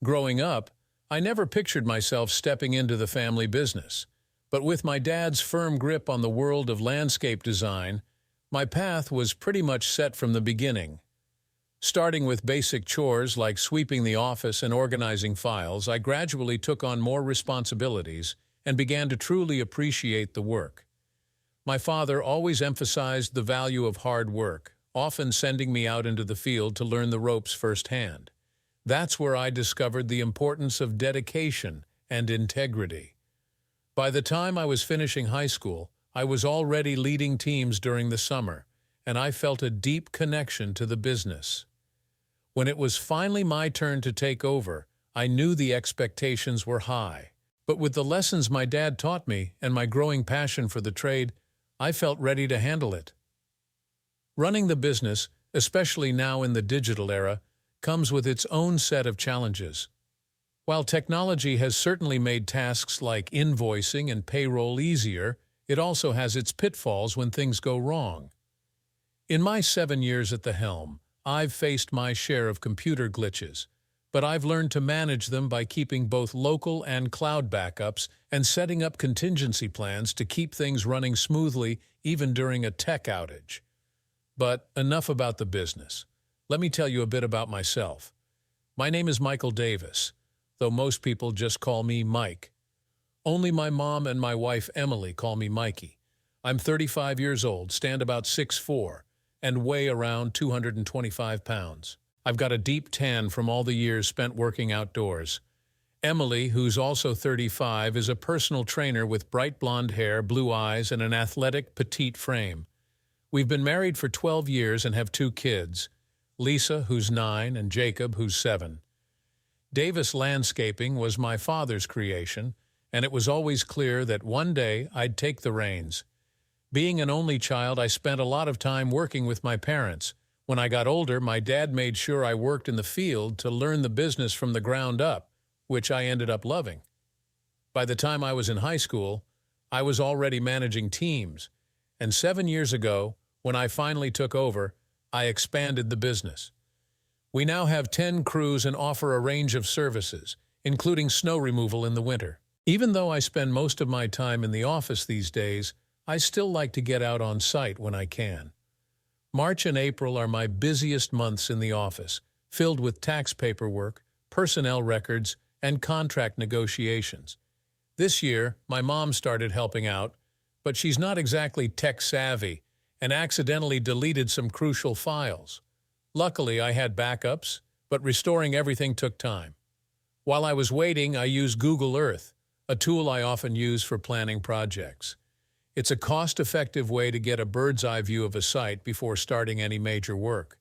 Growing up, I never pictured myself stepping into the family business, but with my dad's firm grip on the world of landscape design, my path was pretty much set from the beginning. Starting with basic chores like sweeping the office and organizing files, I gradually took on more responsibilities and began to truly appreciate the work. My father always emphasized the value of hard work, often sending me out into the field to learn the ropes firsthand. That's where I discovered the importance of dedication and integrity. By the time I was finishing high school, I was already leading teams during the summer, and I felt a deep connection to the business. When it was finally my turn to take over, I knew the expectations were high. But with the lessons my dad taught me and my growing passion for the trade, I felt ready to handle it. Running the business, especially now in the digital era, comes with its own set of challenges. While technology has certainly made tasks like invoicing and payroll easier, it also has its pitfalls when things go wrong. In my 7 years at the helm, I've faced my share of computer glitches, but I've learned to manage them by keeping both local and cloud backups and setting up contingency plans to keep things running smoothly even during a tech outage. But enough about the business. Let me tell you a bit about myself. My name is Michael Davis, though most people just call me Mike. Only my mom and my wife Emily call me Mikey. I'm 35 years old, stand about 6'4", and weigh around 225 pounds. I've got a deep tan from all the years spent working outdoors. Emily, who's also 35, is a personal trainer with bright blonde hair, blue eyes, and an athletic, petite frame. We've been married for 12 years and have 2 kids, Lisa, who's 9, and Jacob, who's 7. Davis Landscaping was my father's creation, and it was always clear that one day I'd take the reins. Being an only child, I spent a lot of time working with my parents. When I got older, my dad made sure I worked in the field to learn the business from the ground up, which I ended up loving. By the time I was in high school, I was already managing teams, and 7 years ago, when I finally took over, I expanded the business. We now have 10 crews and offer a range of services, including snow removal in the winter. Even though I spend most of my time in the office these days, I still like to get out on site when I can. March and April are my busiest months in the office, filled with tax paperwork, personnel records, and contract negotiations. This year, my mom started helping out, but she's not exactly tech-savvy and accidentally deleted some crucial files. Luckily, I had backups, but restoring everything took time. While I was waiting, I used Google Earth, a tool I often use for planning projects. It's a cost-effective way to get a bird's-eye view of a site before starting any major work.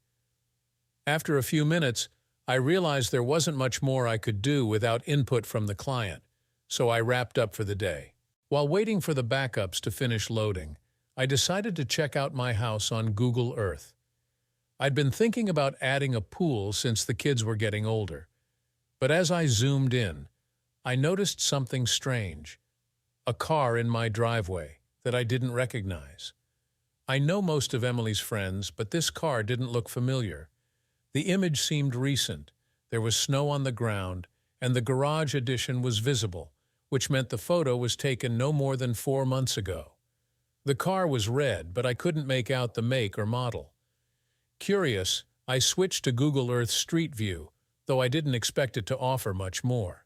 After a few minutes, I realized there wasn't much more I could do without input from the client, so I wrapped up for the day. While waiting for the backups to finish loading, I decided to check out my house on Google Earth. I'd been thinking about adding a pool since the kids were getting older, but as I zoomed in, I noticed something strange. A car in my driveway that I didn't recognize. I know most of Emily's friends, but this car didn't look familiar. The image seemed recent. There was snow on the ground, and the garage addition was visible, which meant the photo was taken no more than 4 months ago. The car was red, but I couldn't make out the make or model. Curious, I switched to Google Earth Street View, though I didn't expect it to offer much more.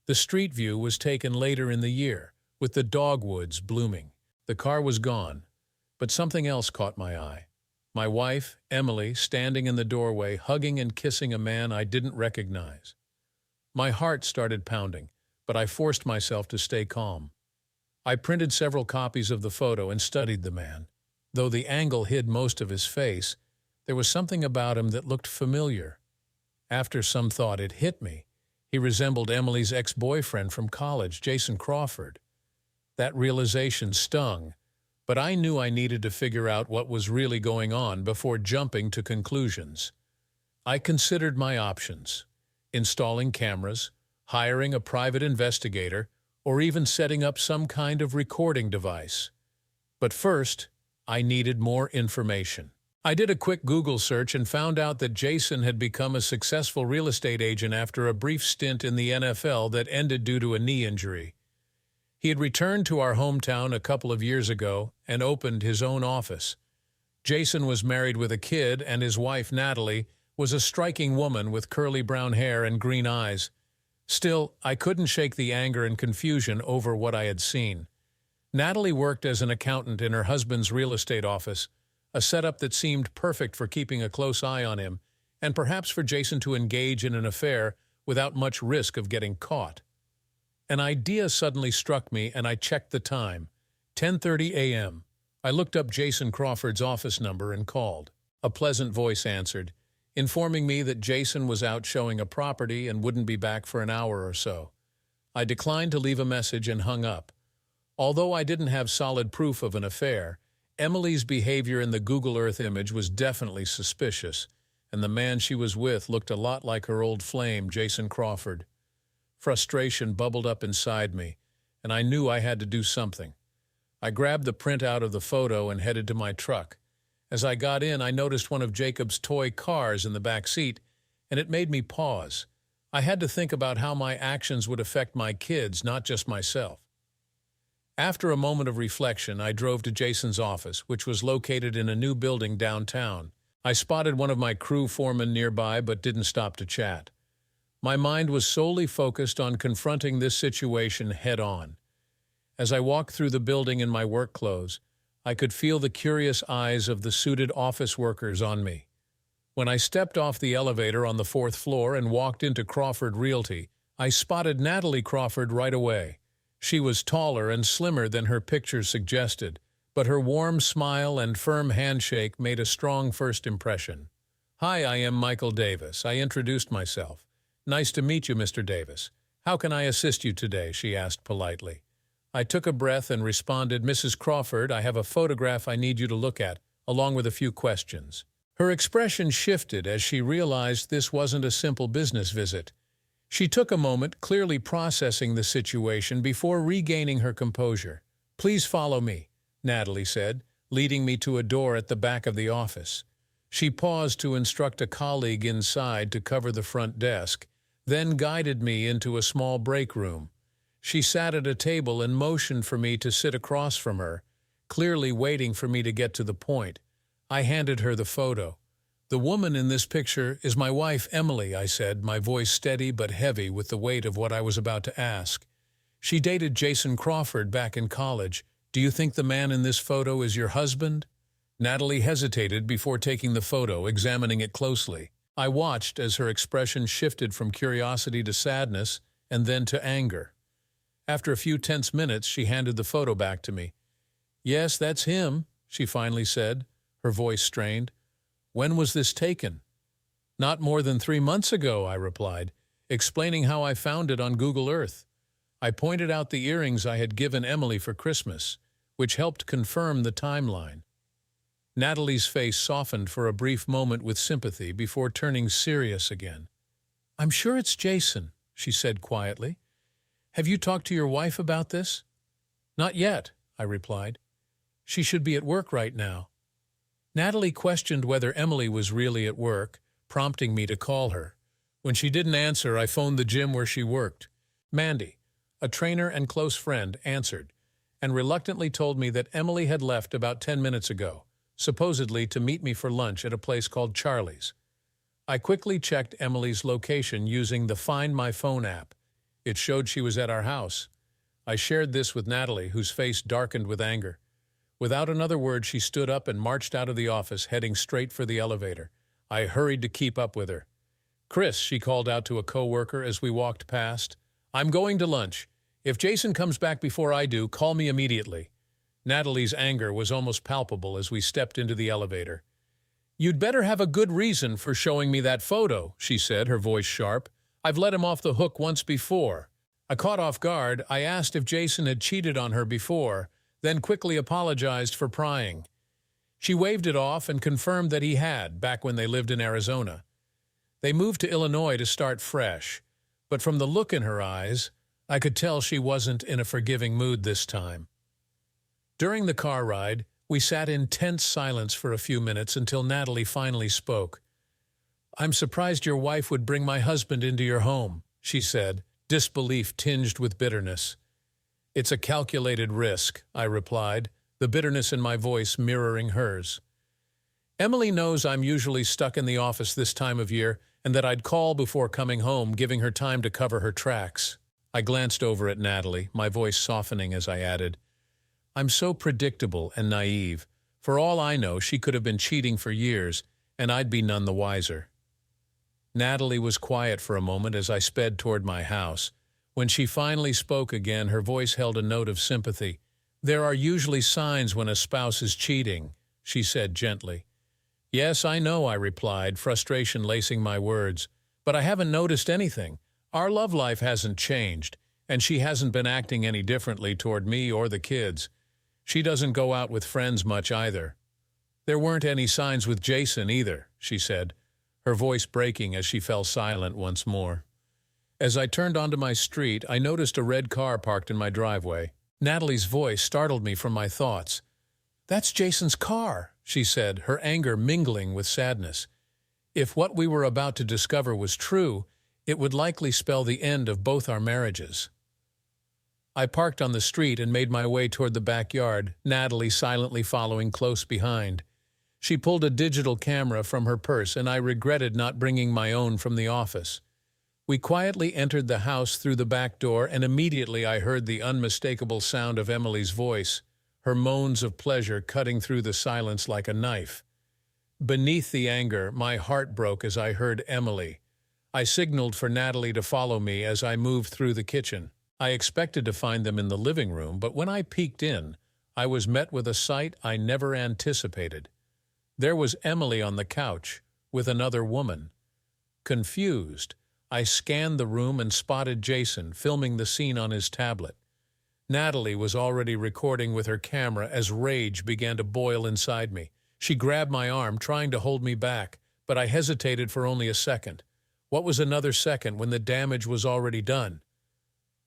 The Street View was taken later in the year, with the dogwoods blooming. The car was gone, but something else caught my eye. My wife, Emily, standing in the doorway, hugging and kissing a man I didn't recognize. My heart started pounding, but I forced myself to stay calm. I printed several copies of the photo and studied the man. Though the angle hid most of his face, there was something about him that looked familiar. After some thought, it hit me. He resembled Emily's ex-boyfriend from college, Jason Crawford. That realization stung, but I knew I needed to figure out what was really going on before jumping to conclusions. I considered my options: installing cameras, hiring a private investigator, or even setting up some kind of recording device. But first, I needed more information. I did a quick Google search and found out that Jason had become a successful real estate agent after a brief stint in the NFL that ended due to a knee injury. He had returned to our hometown a couple of years ago and opened his own office. Jason was married with a kid, and his wife, Natalie, was a striking woman with curly brown hair and green eyes. Still, I couldn't shake the anger and confusion over what I had seen. Natalie worked as an accountant in her husband's real estate office, a setup that seemed perfect for keeping a close eye on him, and perhaps for Jason to engage in an affair without much risk of getting caught. An idea suddenly struck me, and I checked the time. 10:30 a.m. I looked up Jason Crawford's office number and called. A pleasant voice answered, informing me that Jason was out showing a property and wouldn't be back for an hour or so. I declined to leave a message and hung up. Although I didn't have solid proof of an affair, Emily's behavior in the Google Earth image was definitely suspicious, and the man she was with looked a lot like her old flame, Jason Crawford. Frustration bubbled up inside me, and I knew I had to do something. I grabbed the printout of the photo and headed to my truck. As I got in, I noticed one of Jacob's toy cars in the back seat, and it made me pause. I had to think about how my actions would affect my kids, not just myself. After a moment of reflection, I drove to Jason's office, which was located in a new building downtown. I spotted one of my crew foremen nearby but didn't stop to chat. My mind was solely focused on confronting this situation head-on. As I walked through the building in my work clothes, I could feel the curious eyes of the suited office workers on me. When I stepped off the elevator on the 4th floor and walked into Crawford Realty, I spotted Natalie Crawford right away. She was taller and slimmer than her pictures suggested, but her warm smile and firm handshake made a strong first impression. "Hi, I am Michael Davis," I introduced myself. "Nice to meet you, Mr. Davis. How can I assist you today?" she asked politely. I took a breath and responded, "Mrs. Crawford, I have a photograph I need you to look at, along with a few questions." Her expression shifted as she realized this wasn't a simple business visit. She took a moment, clearly processing the situation before regaining her composure. "Please follow me," Natalie said, leading me to a door at the back of the office. She paused to instruct a colleague inside to cover the front desk, then guided me into a small break room. She sat at a table and motioned for me to sit across from her, clearly waiting for me to get to the point. I handed her the photo. "The woman in this picture is my wife, Emily," I said, my voice steady but heavy with the weight of what I was about to ask. "She dated Jason Crawford back in college. Do you think the man in this photo is your husband?" Natalie hesitated before taking the photo, examining it closely. I watched as her expression shifted from curiosity to sadness and then to anger. After a few tense minutes, she handed the photo back to me. "Yes, that's him," she finally said, her voice strained. "When was this taken?" "Not more than 3 months ago," I replied, explaining how I found it on Google Earth. I pointed out the earrings I had given Emily for Christmas, which helped confirm the timeline. Natalie's face softened for a brief moment with sympathy before turning serious again. "I'm sure it's Jason," she said quietly. "Have you talked to your wife about this?" "Not yet," I replied. "She should be at work right now." Natalie questioned whether Emily was really at work, prompting me to call her. When she didn't answer, I phoned the gym where she worked. Mandy, a trainer and close friend, answered, and reluctantly told me that Emily had left about 10 minutes ago, supposedly to meet me for lunch at a place called Charlie's. I quickly checked Emily's location using the Find My Phone app. It showed she was at our house. I shared this with Natalie, whose face darkened with anger. Without another word, she stood up and marched out of the office, heading straight for the elevator. I hurried to keep up with her. "Chris," she called out to a coworker as we walked past, "I'm going to lunch. If Jason comes back before I do, call me immediately." Natalie's anger was almost palpable as we stepped into the elevator. "You'd better have a good reason for showing me that photo," she said, her voice sharp. "I've let him off the hook once before." I caught off guard. I asked if Jason had cheated on her before, then quickly apologized for prying. She waved it off and confirmed that he had, back when they lived in Arizona. They moved to Illinois to start fresh, but from the look in her eyes, I could tell she wasn't in a forgiving mood this time. During the car ride, We sat in tense silence for a few minutes until Natalie finally spoke. "I'm surprised your wife would bring my husband into your home," she said, disbelief tinged with bitterness. "It's a calculated risk," I replied, the bitterness in my voice mirroring hers. "Emily knows I'm usually stuck in the office this time of year and that I'd call before coming home, giving her time to cover her tracks." I glanced over at Natalie, my voice softening as I added, "I'm so predictable and naive. For all I know, she could have been cheating for years, and I'd be none the wiser." Natalie was quiet for a moment as I sped toward my house. When she finally spoke again, her voice held a note of sympathy. "There are usually signs when a spouse is cheating," she said gently. "Yes, I know," I replied, frustration lacing my words. "But I haven't noticed anything. Our love life hasn't changed, and she hasn't been acting any differently toward me or the kids. She doesn't go out with friends much either." "There weren't any signs with Jason either," she said, her voice breaking as she fell silent once more. As I turned onto my street, I noticed a red car parked in my driveway. Natalie's voice startled me from my thoughts. "That's Jason's car," she said, her anger mingling with sadness. If what we were about to discover was true, it would likely spell the end of both our marriages. I parked on the street and made my way toward the backyard, Natalie silently following close behind. She pulled a digital camera from her purse, and I regretted not bringing my own from the office. We quietly entered the house through the back door, and immediately I heard the unmistakable sound of Emily's voice, her moans of pleasure cutting through the silence like a knife. Beneath the anger, my heart broke as I heard Emily. I signaled for Natalie to follow me as I moved through the kitchen. I expected to find them in the living room, but when I peeked in, I was met with a sight I never anticipated. There was Emily on the couch, with another woman. Confused, I scanned the room and spotted Jason, filming the scene on his tablet. Natalie was already recording with her camera as rage began to boil inside me. She grabbed my arm, trying to hold me back, but I hesitated for only a second. What was another second when the damage was already done?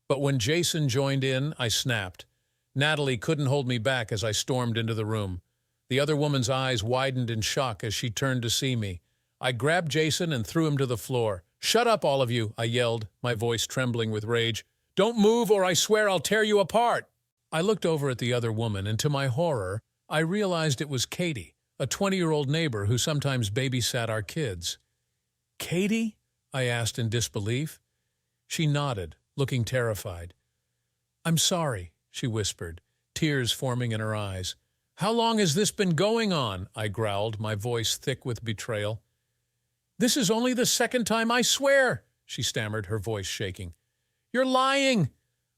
But when Jason joined in, I snapped. Natalie couldn't hold me back as I stormed into the room. The other woman's eyes widened in shock as she turned to see me. I grabbed Jason and threw him to the floor. "Shut up, all of you," I yelled, my voice trembling with rage. "Don't move or I swear I'll tear you apart." I looked over at the other woman, and to my horror, I realized it was Katie, a 20-year-old neighbor who sometimes babysat our kids. "Katie?" I asked in disbelief. She nodded, looking terrified. "I'm sorry," she whispered, tears forming in her eyes. "How long has this been going on?" I growled, my voice thick with betrayal. "This is only the second time, I swear," she stammered, her voice shaking. "You're lying!"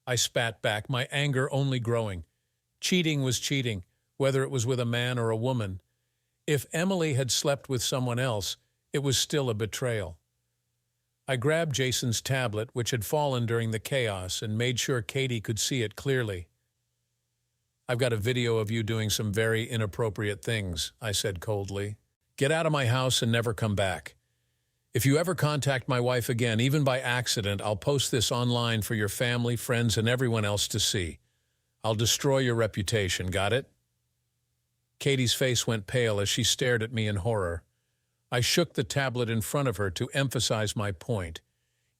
I spat back, my anger only growing. Cheating was cheating, whether it was with a man or a woman. If Emily had slept with someone else, it was still a betrayal. I grabbed Jason's tablet, which had fallen during the chaos, and made sure Katie could see it clearly. "I've got a video of you doing some very inappropriate things," I said coldly. "Get out of my house and never come back. If you ever contact my wife again, even by accident, I'll post this online for your family, friends, and everyone else to see. I'll destroy your reputation, got it?" Katie's face went pale as she stared at me in horror. I shook the tablet in front of her to emphasize my point.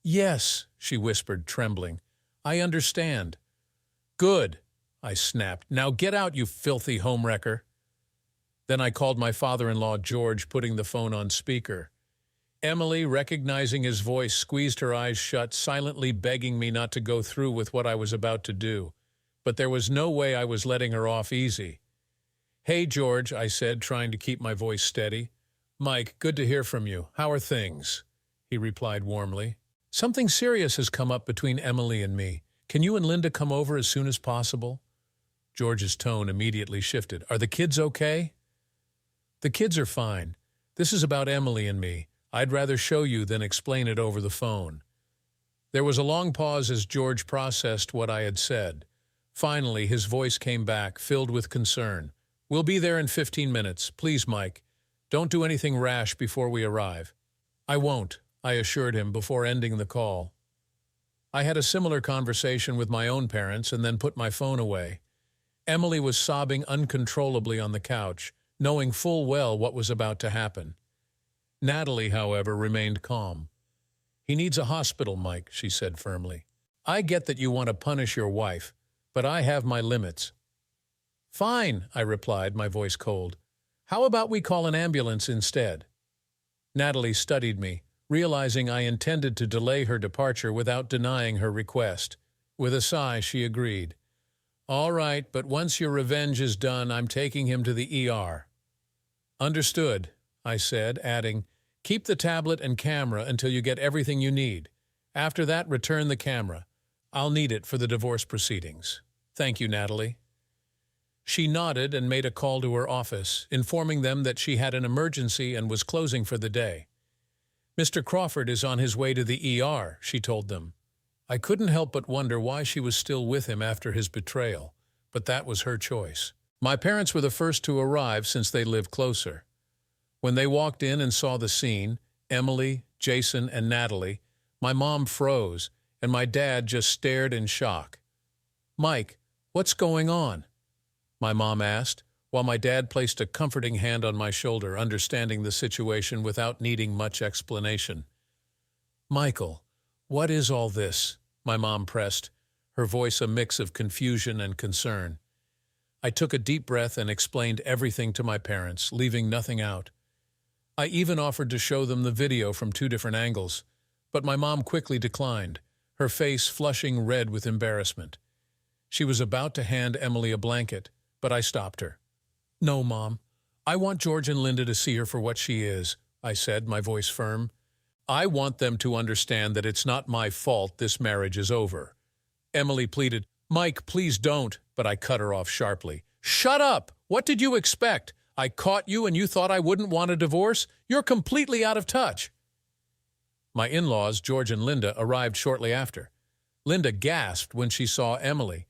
"Yes," she whispered, trembling. "I understand." "Good," I snapped. "Now get out, you filthy homewrecker." Then I called my father-in-law, George, putting the phone on speaker. Emily, recognizing his voice, squeezed her eyes shut, silently begging me not to go through with what I was about to do. But there was no way I was letting her off easy. "Hey, George," I said, trying to keep my voice steady. "Mike, good to hear from you. How are things?" He replied warmly. "Something serious has come up between Emily and me. Can you and Linda come over as soon as possible?" George's tone immediately shifted. "Are the kids okay?" "The kids are fine. This is about Emily and me. I'd rather show you than explain it over the phone." There was a long pause as George processed what I had said. Finally, his voice came back, filled with concern. "We'll be there in 15 minutes. Please, Mike, don't do anything rash before we arrive." "I won't," I assured him before ending the call. I had a similar conversation with my own parents and then put my phone away. Emily was sobbing uncontrollably on the couch, knowing full well what was about to happen. Natalie, however, remained calm. "He needs a hospital, Mike," she said firmly. "I get that you want to punish your wife, but I have my limits." "Fine," I replied, my voice cold. "How about we call an ambulance instead?" Natalie studied me, realizing I intended to delay her departure without denying her request. With a sigh, she agreed. "All right, but once your revenge is done, I'm taking him to the ER." "Understood," I said, adding, "Keep the tablet and camera until you get everything you need. After that, return the camera. I'll need it for the divorce proceedings." "Thank you, Natalie." She nodded and made a call to her office, informing them that she had an emergency and was closing for the day. "Mr. Crawford is on his way to the ER," she told them. I couldn't help but wonder why she was still with him after his betrayal, but that was her choice. My parents were the first to arrive since they lived closer. When they walked in and saw the scene, Emily, Jason, and Natalie, my mom froze, and my dad just stared in shock. "Mike, what's going on?" my mom asked, while my dad placed a comforting hand on my shoulder, understanding the situation without needing much explanation. "Michael, what is all this?" my mom pressed, her voice a mix of confusion and concern. I took a deep breath and explained everything to my parents, leaving nothing out. I even offered to show them the video from 2 different angles, but my mom quickly declined, her face flushing red with embarrassment. She was about to hand Emily a blanket, but I stopped her. "No, Mom. I want George and Linda to see her for what she is," I said, my voice firm. "I want them to understand that it's not my fault this marriage is over." Emily pleaded, "Mike, please don't," but I cut her off sharply. "Shut up! What did you expect? I caught you and you thought I wouldn't want a divorce? You're completely out of touch." My in-laws, George and Linda, arrived shortly after. Linda gasped when she saw Emily.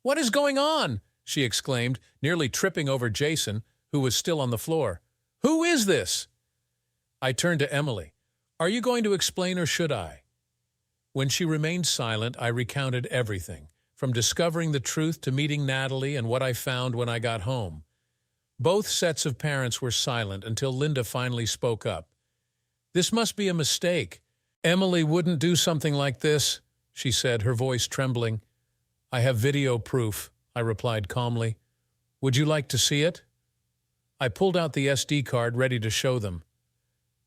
"What is going on?" she exclaimed, nearly tripping over Jason, who was still on the floor. "Who is this?" I turned to Emily. "Are you going to explain or should I?" When she remained silent, I recounted everything, from discovering the truth to meeting Natalie and what I found when I got home. Both sets of parents were silent until Linda finally spoke up. "This must be a mistake. Emily wouldn't do something like this," she said, her voice trembling. "I have video proof," I replied calmly. "Would you like to see it?" I pulled out the SD card ready to show them.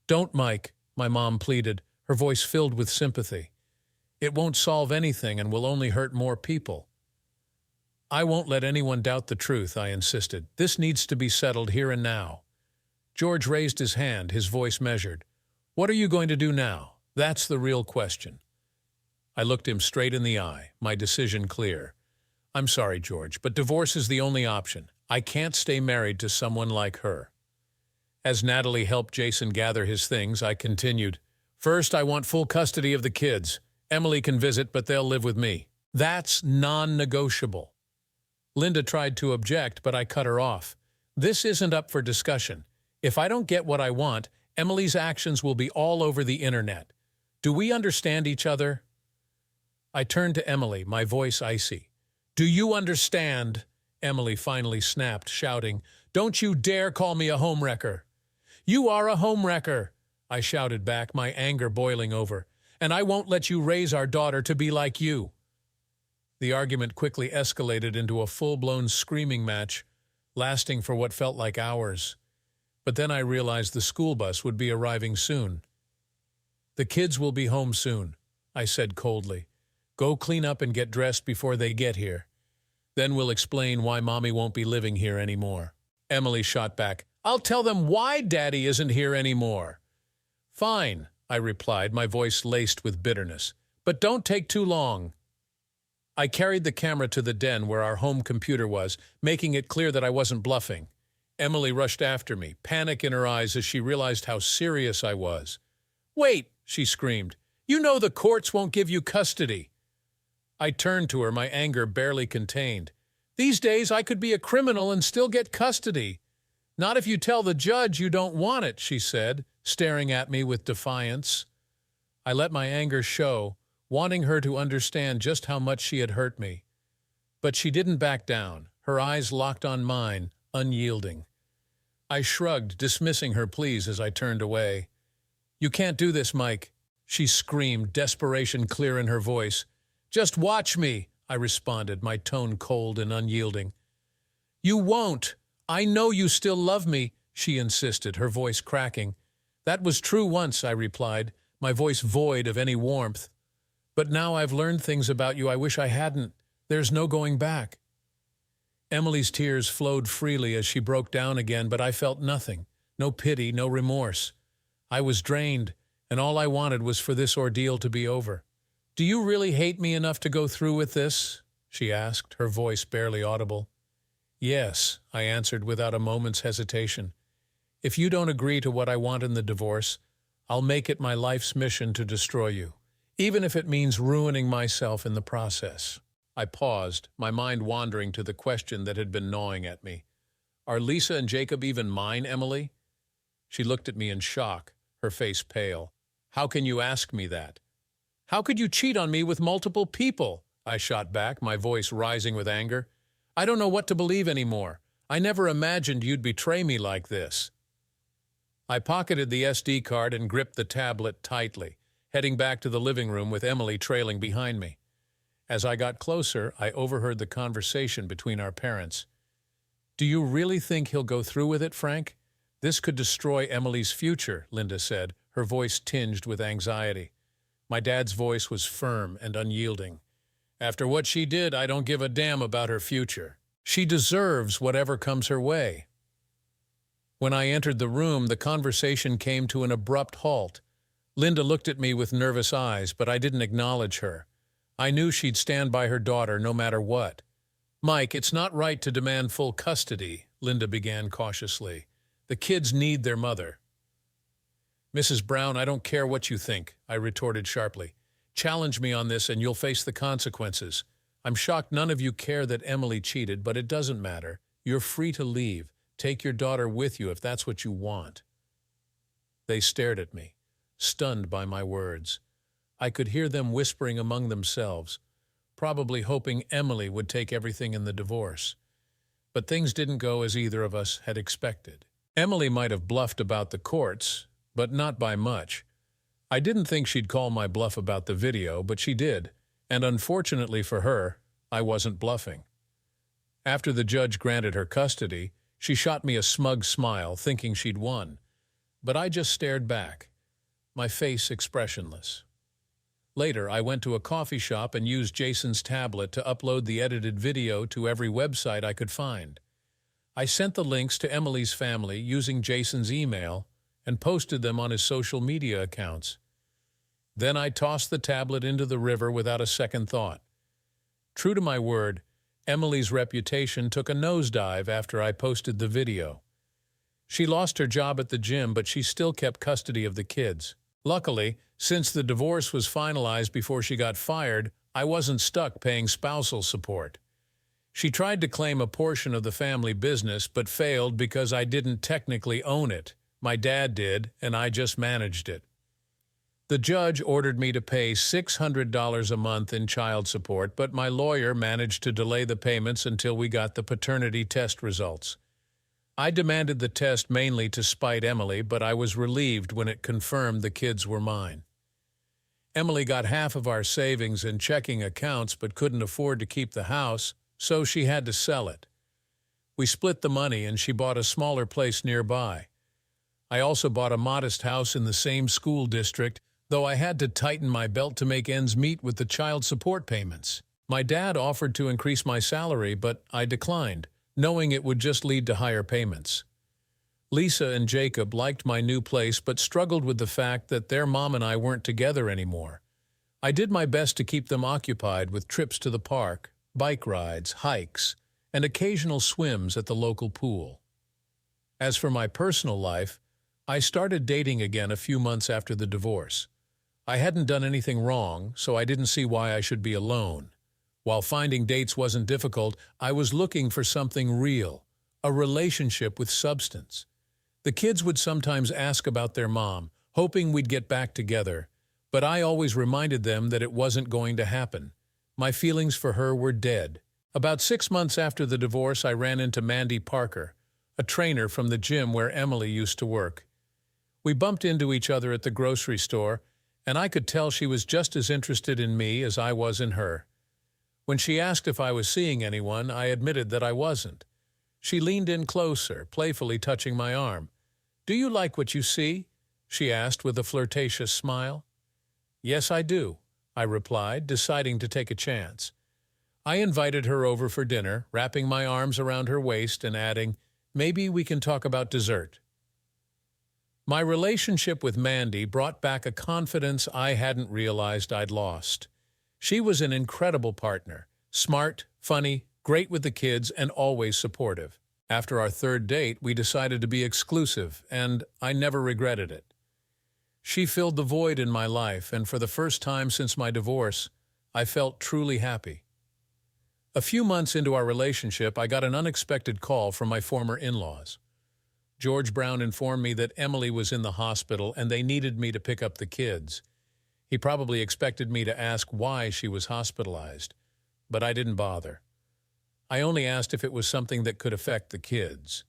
"Don't, Mike," my mom pleaded, her voice filled with sympathy. "It won't solve anything and will only hurt more people." "I won't let anyone doubt the truth," I insisted. "This needs to be settled here and now." George raised his hand, his voice measured. "What are you going to do now? That's the real question." I looked him straight in the eye, my decision clear. "I'm sorry, George, but divorce is the only option. I can't stay married to someone like her." As Natalie helped Jason gather his things, I continued. "First, I want full custody of the kids. Emily can visit, but they'll live with me. That's non-negotiable." Linda tried to object, but I cut her off. "This isn't up for discussion. If I don't get what I want, Emily's actions will be all over the internet. Do we understand each other?" I turned to Emily, my voice icy. "Do you understand?" Emily finally snapped, shouting, "Don't you dare call me a homewrecker." "You are a homewrecker," I shouted back, my anger boiling over. "And I won't let you raise our daughter to be like you." The argument quickly escalated into a full-blown screaming match, lasting for what felt like hours. But then I realized the school bus would be arriving soon. "The kids will be home soon," I said coldly. "Go clean up and get dressed before they get here. Then we'll explain why Mommy won't be living here anymore." Emily shot back, "I'll tell them why Daddy isn't here anymore." "Fine," I replied, my voice laced with bitterness. "But don't take too long." I carried the camera to the den where our home computer was, making it clear that I wasn't bluffing. Emily rushed after me, panic in her eyes as she realized how serious I was. "Wait," she screamed. "You know the courts won't give you custody." I turned to her, my anger barely contained. "These days I could be a criminal and still get custody." "Not if you tell the judge you don't want it," she said, staring at me with defiance. I let my anger show, wanting her to understand just how much she had hurt me. But she didn't back down, her eyes locked on mine, unyielding. I shrugged, dismissing her pleas as I turned away. "You can't do this, Mike," she screamed, desperation clear in her voice. "Just watch me," I responded, my tone cold and unyielding. "You won't. I know you still love me," she insisted, her voice cracking. "That was true once," I replied, my voice void of any warmth. "But now I've learned things about you I wish I hadn't. There's no going back." Emily's tears flowed freely as she broke down again, but I felt nothing, no pity, no remorse. I was drained, and all I wanted was for this ordeal to be over. "Do you really hate me enough to go through with this?" she asked, her voice barely audible. "Yes," I answered without a moment's hesitation. "If you don't agree to what I want in the divorce, I'll make it my life's mission to destroy you, even if it means ruining myself in the process." I paused, my mind wandering to the question that had been gnawing at me. "Are Lisa and Jacob even mine, Emily?" She looked at me in shock, her face pale. "How can you ask me that?" "How could you cheat on me with multiple people?" I shot back, my voice rising with anger. "I don't know what to believe anymore. I never imagined you'd betray me like this." I pocketed the SD card and gripped the tablet tightly, heading back to the living room with Emily trailing behind me. As I got closer, I overheard the conversation between our parents. "Do you really think he'll go through with it, Frank? This could destroy Emily's future," Linda said, her voice tinged with anxiety. My dad's voice was firm and unyielding. "After what she did, I don't give a damn about her future. She deserves whatever comes her way." When I entered the room, the conversation came to an abrupt halt. Linda looked at me with nervous eyes, but I didn't acknowledge her. I knew she'd stand by her daughter no matter what. "Mike, it's not right to demand full custody," Linda began cautiously. "The kids need their mother." "Mrs. Brown, I don't care what you think," I retorted sharply. "Challenge me on this and you'll face the consequences. I'm shocked none of you care that Emily cheated, but it doesn't matter. You're free to leave. Take your daughter with you if that's what you want." They stared at me, stunned by my words. I could hear them whispering among themselves, probably hoping Emily would take everything in the divorce. But things didn't go as either of us had expected. Emily might have bluffed about the courts, but not by much. I didn't think she'd call my bluff about the video, but she did, and unfortunately for her, I wasn't bluffing. After the judge granted her custody, she shot me a smug smile, thinking she'd won. But I just stared back, my face expressionless. Later, I went to a coffee shop and used Jason's tablet to upload the edited video to every website I could find. I sent the links to Emily's family using Jason's email and posted them on his social media accounts. Then I tossed the tablet into the river without a second thought. True to my word, Emily's reputation took a nosedive after I posted the video. She lost her job at the gym, but she still kept custody of the kids. Luckily, since the divorce was finalized before she got fired, I wasn't stuck paying spousal support. She tried to claim a portion of the family business, but failed because I didn't technically own it. My dad did, and I just managed it. The judge ordered me to pay $600 a month in child support, but my lawyer managed to delay the payments until we got the paternity test results. I demanded the test mainly to spite Emily, but I was relieved when it confirmed the kids were mine. Emily got half of our savings in checking accounts but couldn't afford to keep the house, so she had to sell it. We split the money and she bought a smaller place nearby. I also bought a modest house in the same school district, though I had to tighten my belt to make ends meet with the child support payments. My dad offered to increase my salary, but I declined, knowing it would just lead to higher payments. Lisa and Jacob liked my new place but struggled with the fact that their mom and I weren't together anymore. I did my best to keep them occupied with trips to the park, bike rides, hikes, and occasional swims at the local pool. As for my personal life, I started dating again a few months after the divorce. I hadn't done anything wrong, so I didn't see why I should be alone. While finding dates wasn't difficult, I was looking for something real, a relationship with substance. The kids would sometimes ask about their mom, hoping we'd get back together, but I always reminded them that it wasn't going to happen. My feelings for her were dead. About 6 months after the divorce, I ran into Mandy Parker, a trainer from the gym where Emily used to work. We bumped into each other at the grocery store, and I could tell she was just as interested in me as I was in her. When she asked if I was seeing anyone, I admitted that I wasn't. She leaned in closer, playfully touching my arm. "Do you like what you see?" she asked with a flirtatious smile. "Yes, I do," I replied, deciding to take a chance. I invited her over for dinner, wrapping my arms around her waist and adding, "Maybe we can talk about dessert." My relationship with Mandy brought back a confidence I hadn't realized I'd lost. She was an incredible partner, smart, funny, great with the kids, and always supportive. After our third date, we decided to be exclusive, and I never regretted it. She filled the void in my life, and for the first time since my divorce, I felt truly happy. A few months into our relationship, I got an unexpected call from my former in-laws. George Brown informed me that Emily was in the hospital and they needed me to pick up the kids. He probably expected me to ask why she was hospitalized, but I didn't bother. I only asked if it was something that could affect the kids.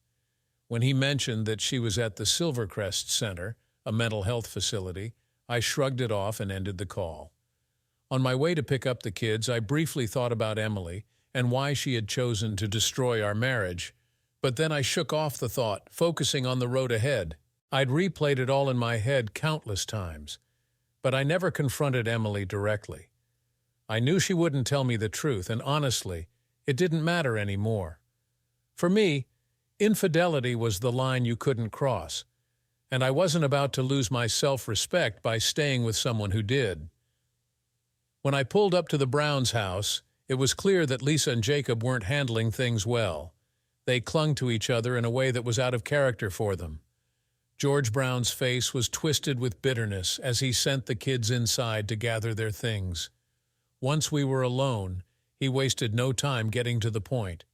When he mentioned that she was at the Silvercrest Center, a mental health facility, I shrugged it off and ended the call. On my way to pick up the kids, I briefly thought about Emily and why she had chosen to destroy our marriage, but then I shook off the thought, focusing on the road ahead. I'd replayed it all in my head countless times, but I never confronted Emily directly. I knew she wouldn't tell me the truth, and honestly, it didn't matter anymore. For me, infidelity was the line you couldn't cross, and I wasn't about to lose my self-respect by staying with someone who did. When I pulled up to the Browns' house, it was clear that Lisa and Jacob weren't handling things well. They clung to each other in a way that was out of character for them. George Brown's face was twisted with bitterness as he sent the kids inside to gather their things. Once we were alone, he wasted no time getting to the point.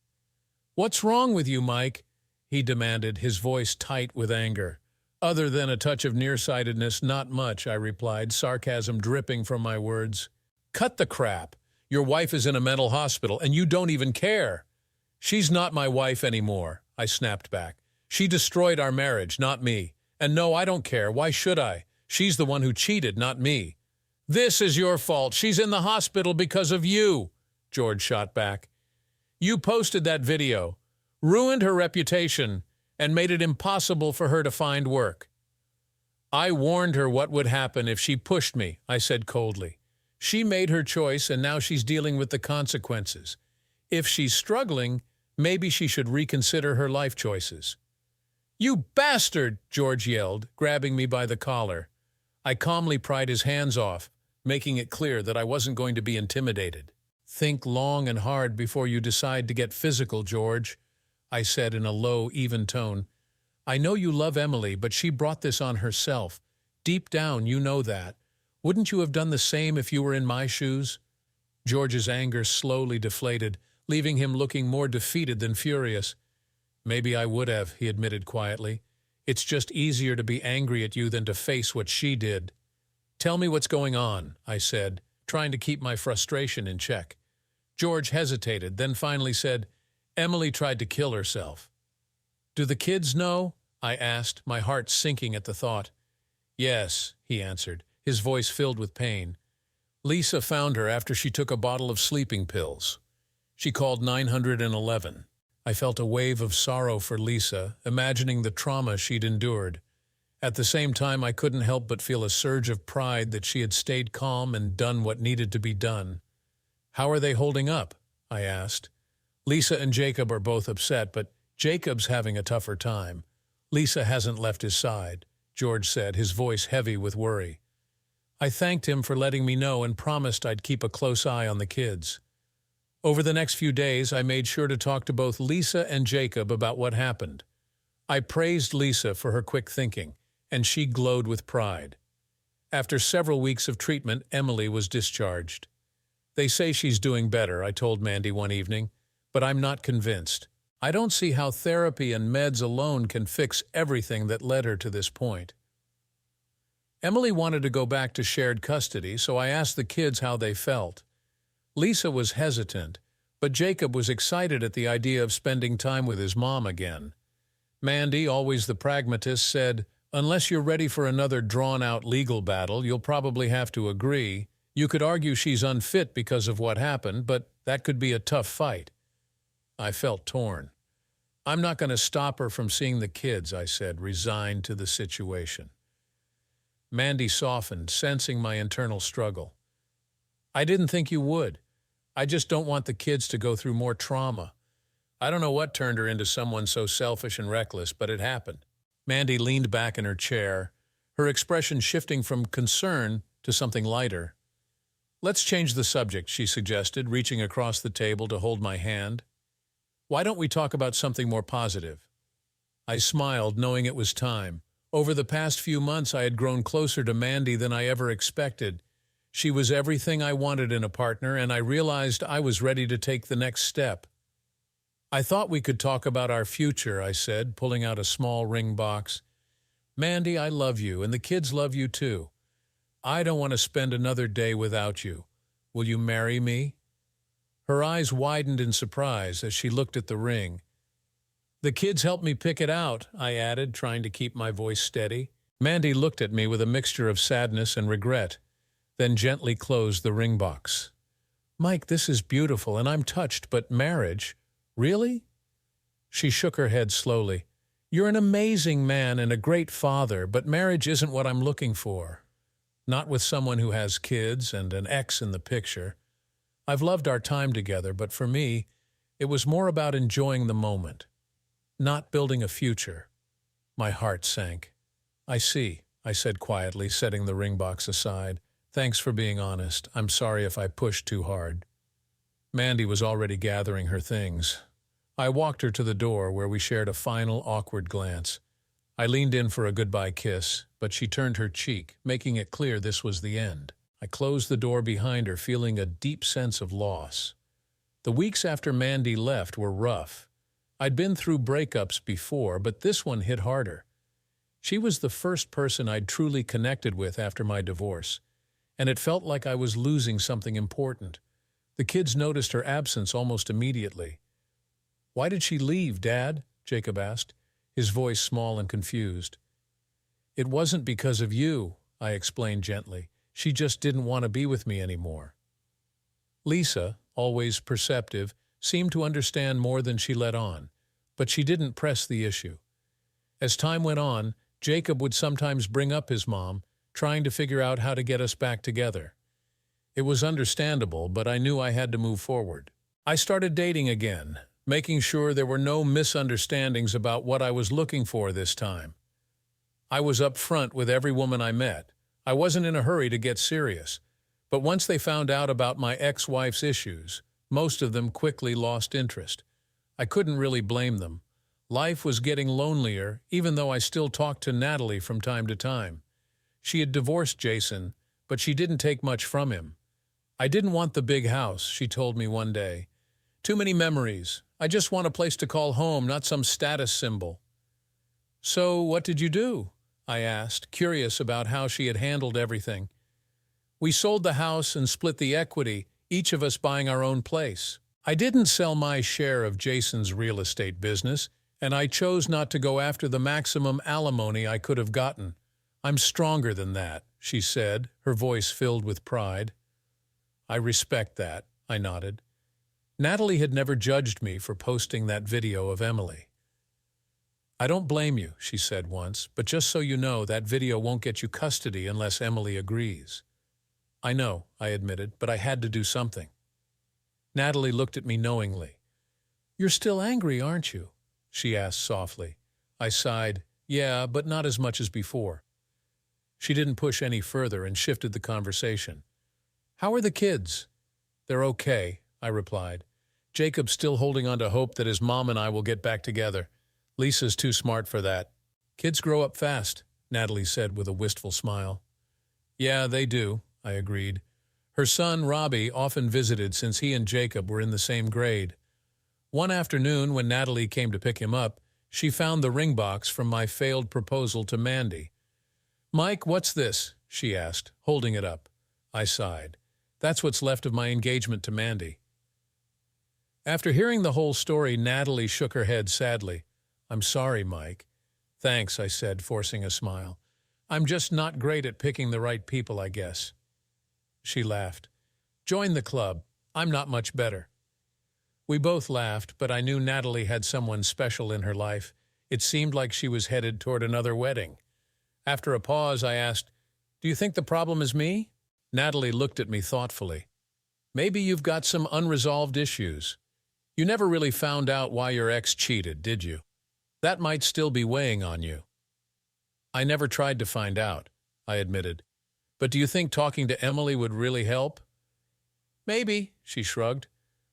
"What's wrong with you, Mike?" he demanded, his voice tight with anger. "Other than a touch of nearsightedness, not much," I replied, sarcasm dripping from my words. "Cut the crap. Your wife is in a mental hospital, and you don't even care." "She's not my wife anymore," I snapped back. "She destroyed our marriage, not me. And no, I don't care. Why should I? She's the one who cheated, not me." "This is your fault. She's in the hospital because of you," George shot back. "You posted that video, ruined her reputation, and made it impossible for her to find work." "I warned her what would happen if she pushed me," I said coldly. "She made her choice, and now she's dealing with the consequences. If she's struggling, maybe she should reconsider her life choices." "You bastard!" George yelled, grabbing me by the collar. I calmly pried his hands off, making it clear that I wasn't going to be intimidated. "Think long and hard before you decide to get physical, George," I said in a low, even tone. "I know you love Emily, but she brought this on herself. Deep down, you know that. Wouldn't you have done the same if you were in my shoes?" George's anger slowly deflated, leaving him looking more defeated than furious. "Maybe I would have," he admitted quietly. "It's just easier to be angry at you than to face what she did." "Tell me what's going on," I said, trying to keep my frustration in check. George hesitated, then finally said, "Emily tried to kill herself." "Do the kids know?" I asked, my heart sinking at the thought. "Yes," he answered, his voice filled with pain. "Lisa found her after she took a bottle of sleeping pills. She called 911. I felt a wave of sorrow for Lisa, imagining the trauma she'd endured. At the same time, I couldn't help but feel a surge of pride that she had stayed calm and done what needed to be done. "How are they holding up?" I asked. "Lisa and Jacob are both upset, but Jacob's having a tougher time. Lisa hasn't left his side," George said, his voice heavy with worry. I thanked him for letting me know and promised I'd keep a close eye on the kids. Over the next few days, I made sure to talk to both Lisa and Jacob about what happened. I praised Lisa for her quick thinking, and she glowed with pride. After several weeks of treatment, Emily was discharged. "They say she's doing better," I told Mandy one evening, "but I'm not convinced. I don't see how therapy and meds alone can fix everything that led her to this point." Emily wanted to go back to shared custody, so I asked the kids how they felt. Lisa was hesitant, But Jacob was excited at the idea of spending time with his mom again. Mandy, always the pragmatist, said, "Unless you're ready for another drawn-out legal battle, you'll probably have to agree. You could argue she's unfit because of what happened, but that could be a tough fight." I felt torn. "I'm not going to stop her from seeing the kids," I said, resigned to the situation. Mandy softened, sensing my internal struggle. "I didn't think you would. I just don't want the kids to go through more trauma." I don't know what turned her into someone so selfish and reckless, but it happened. Mandy leaned back in her chair, her expression shifting from concern to something lighter. "Let's change the subject," she suggested, reaching across the table to hold my hand. "Why don't we talk about something more positive?" I smiled, knowing it was time. Over the past few months, I had grown closer to Mandy than I ever expected. She was everything I wanted in a partner, and I realized I was ready to take the next step. "I thought we could talk about our future," I said, pulling out a small ring box. "Mandy, I love you, and the kids love you too. I don't want to spend another day without you. Will you marry me?" Her eyes widened in surprise as she looked at the ring. "The kids helped me pick it out," I added, trying to keep my voice steady. Mandy looked at me with a mixture of sadness and regret, then gently closed the ring box. "Mike, this is beautiful, and I'm touched, but marriage? Really?" She shook her head slowly. "You're an amazing man and a great father, but marriage isn't what I'm looking for. Not with someone who has kids and an ex in the picture. I've loved our time together, but for me, it was more about enjoying the moment, not building a future." My heart sank. "I see," I said quietly, setting the ring box aside. "Thanks for being honest. I'm sorry if I pushed too hard." Mandy was already gathering her things. I walked her to the door, where we shared a final awkward glance. I leaned in for a goodbye kiss, but she turned her cheek, making it clear this was the end. I closed the door behind her, feeling a deep sense of loss. The weeks after Mandy left were rough. I'd been through breakups before, but this one hit harder. She was the first person I'd truly connected with after my divorce, and it felt like I was losing something important. The kids noticed her absence almost immediately. "Why did she leave, Dad?" Jacob asked, his voice small and confused. "It wasn't because of you," I explained gently. "She just didn't want to be with me anymore." Lisa, always perceptive, seemed to understand more than she let on, but she didn't press the issue. As time went on, Jacob would sometimes bring up his mom, trying to figure out how to get us back together. It was understandable, but I knew I had to move forward. I started dating again, making sure there were no misunderstandings about what I was looking for this time. I was upfront with every woman I met. I wasn't in a hurry to get serious, but once they found out about my ex-wife's issues, most of them quickly lost interest. I couldn't really blame them. Life was getting lonelier, even though I still talked to Natalie from time to time. She had divorced Jason, but she didn't take much from him. "I didn't want the big house," she told me one day. "Too many memories. I just want a place to call home, not some status symbol." "So what did you do?" I asked, curious about how she had handled everything. "We sold the house and split the equity, each of us buying our own place. I didn't sell my share of Jason's real estate business, and I chose not to go after the maximum alimony I could have gotten. I'm stronger than that," she said, her voice filled with pride. "I respect that," I nodded. Natalie had never judged me for posting that video of Emily. "I don't blame you," she said once, "but just so you know, that video won't get you custody unless Emily agrees." "I know," I admitted, "but I had to do something." Natalie looked at me knowingly. "You're still angry, aren't you?" she asked softly. I sighed. "Yeah, but not as much as before." She didn't push any further and shifted the conversation. "How are the kids?" "They're okay," I replied. "Jacob's still holding on to hope that his mom and I will get back together. Lisa's too smart for that." "Kids grow up fast," Natalie said with a wistful smile. "Yeah, they do," I agreed. Her son, Robbie, often visited since he and Jacob were in the same grade. One afternoon, when Natalie came to pick him up, she found the ring box from my failed proposal to Mandy. "Mike, what's this?" she asked, holding it up. I sighed. "That's what's left of my engagement to Mandy." After hearing the whole story, Natalie shook her head sadly. "I'm sorry, Mike." "Thanks," I said, forcing a smile. "I'm just not great at picking the right people, I guess." She laughed. "Join the club. I'm not much better." We both laughed, but I knew Natalie had someone special in her life. It seemed like she was headed toward another wedding. After a pause, I asked, "Do you think the problem is me?" Natalie looked at me thoughtfully. "Maybe you've got some unresolved issues. You never really found out why your ex cheated, did you? That might still be weighing on you." "I never tried to find out," I admitted. "But do you think talking to Emily would really help?" "Maybe," she shrugged.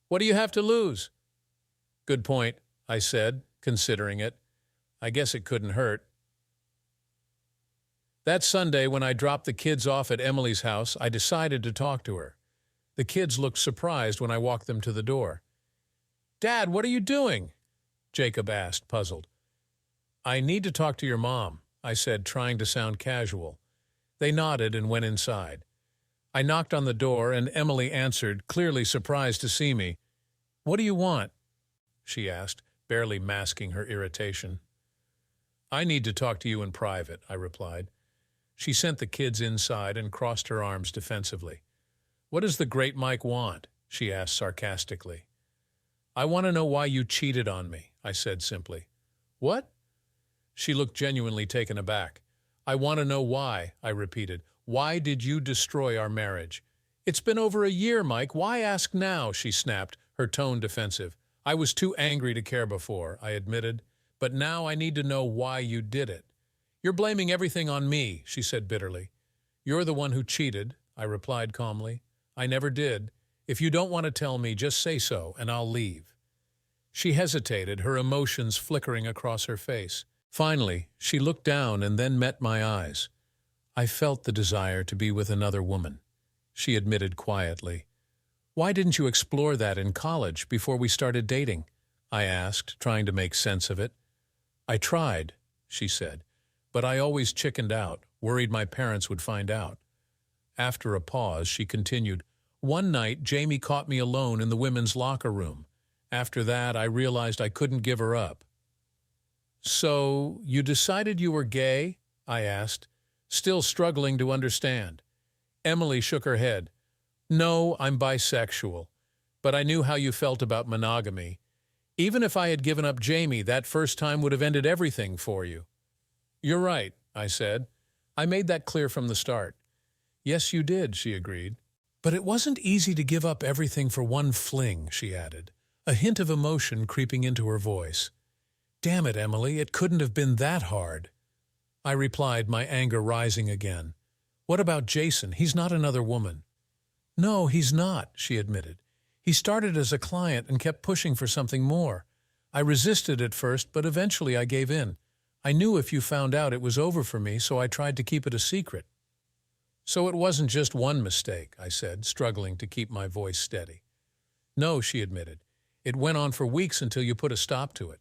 "What do you have to lose?" "Good point," I said, considering it. "I guess it couldn't hurt." That Sunday, when I dropped the kids off at Emily's house, I decided to talk to her. The kids looked surprised when I walked them to the door. "Dad, what are you doing?" Jacob asked, puzzled. "I need to talk to your mom," I said, trying to sound casual. They nodded and went inside. I knocked on the door, and Emily answered, clearly surprised to see me. "What do you want?" she asked, barely masking her irritation. "I need to talk to you in private," I replied. She sent the kids inside and crossed her arms defensively. "What does the great Mike want?" she asked sarcastically. "I want to know why you cheated on me," I said simply. "What?" She looked genuinely taken aback. "I want to know why," I repeated. "Why did you destroy our marriage?" "It's been over a year, Mike. Why ask now?" she snapped, her tone defensive. "I was too angry to care before," I admitted. "But now I need to know why you did it." "You're blaming everything on me," she said bitterly. "You're the one who cheated," I replied calmly. "I never did. If you don't want to tell me, just say so, and I'll leave." She hesitated, her emotions flickering across her face. Finally, she looked down and then met my eyes. "I felt the desire to be with another woman," she admitted quietly. "Why didn't you explore that in college before we started dating?" I asked, trying to make sense of it. "I tried," she said, "but I always chickened out, worried my parents would find out." After a pause, she continued, "One night, Jamie caught me alone in the women's locker room. After that, I realized I couldn't give her up." "So, you decided you were gay?" I asked, still struggling to understand. Emily shook her head. "No, I'm bisexual. But I knew how you felt about monogamy. Even if I had given up Jamie, that first time would have ended everything for you." "You're right," I said. "I made that clear from the start." "Yes, you did," she agreed. "But it wasn't easy to give up everything for one fling," she added, a hint of emotion creeping into her voice. "Damn it, Emily, it couldn't have been that hard." I replied, my anger rising again. "What about Jason? He's not another woman." "No, he's not," she admitted. "He started as a client and kept pushing for something more. I resisted at first, but eventually I gave in. I knew if you found out it was over for me, so I tried to keep it a secret." "So it wasn't just one mistake," I said, struggling to keep my voice steady. "No," she admitted. "It went on for weeks until you put a stop to it."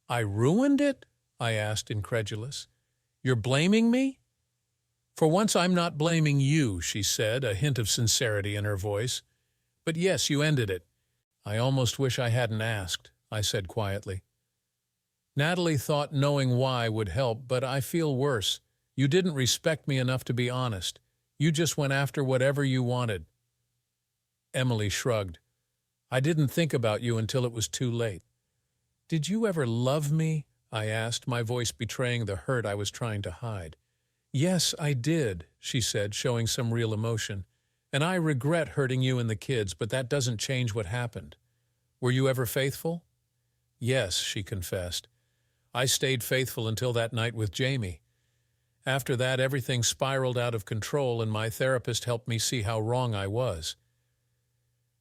"I ruined it?" I asked, incredulous. "You're blaming me?" "For once I'm not blaming you," she said, a hint of sincerity in her voice. "But yes, you ended it." "I almost wish I hadn't asked," I said quietly. "Natalie thought knowing why would help, but I feel worse. You didn't respect me enough to be honest. You just went after whatever you wanted." Emily shrugged. "I didn't think about you until it was too late." "Did you ever love me?" I asked, my voice betraying the hurt I was trying to hide. "Yes, I did," she said, showing some real emotion. "And I regret hurting you and the kids, but that doesn't change what happened." "Were you ever faithful?" "Yes," she confessed. "I stayed faithful until that night with Jamie. After that, everything spiraled out of control, and my therapist helped me see how wrong I was."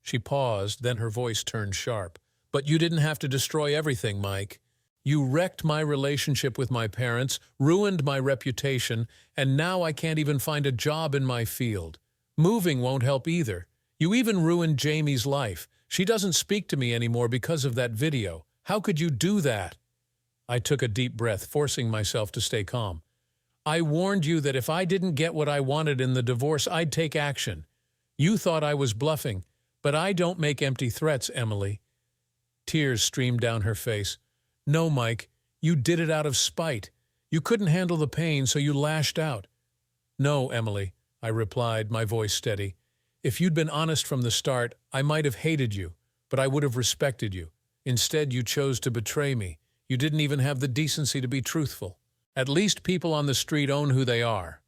She paused, then her voice turned sharp. "But you didn't have to destroy everything, Mike. You wrecked my relationship with my parents, ruined my reputation, and now I can't even find a job in my field. Moving won't help either. You even ruined Jamie's life. She doesn't speak to me anymore because of that video. How could you do that?" I took a deep breath, forcing myself to stay calm. "I warned you that if I didn't get what I wanted in the divorce, I'd take action. You thought I was bluffing, but I don't make empty threats, Emily. Tears streamed down her face. "No, Mike, you did it out of spite. You couldn't handle the pain, so you lashed out." "No, Emily," I replied, my voice steady. "If you'd been honest from the start, I might have hated you, but I would have respected you. Instead, you chose to betray me. You didn't even have the decency to be truthful. At least people on the street own who they are."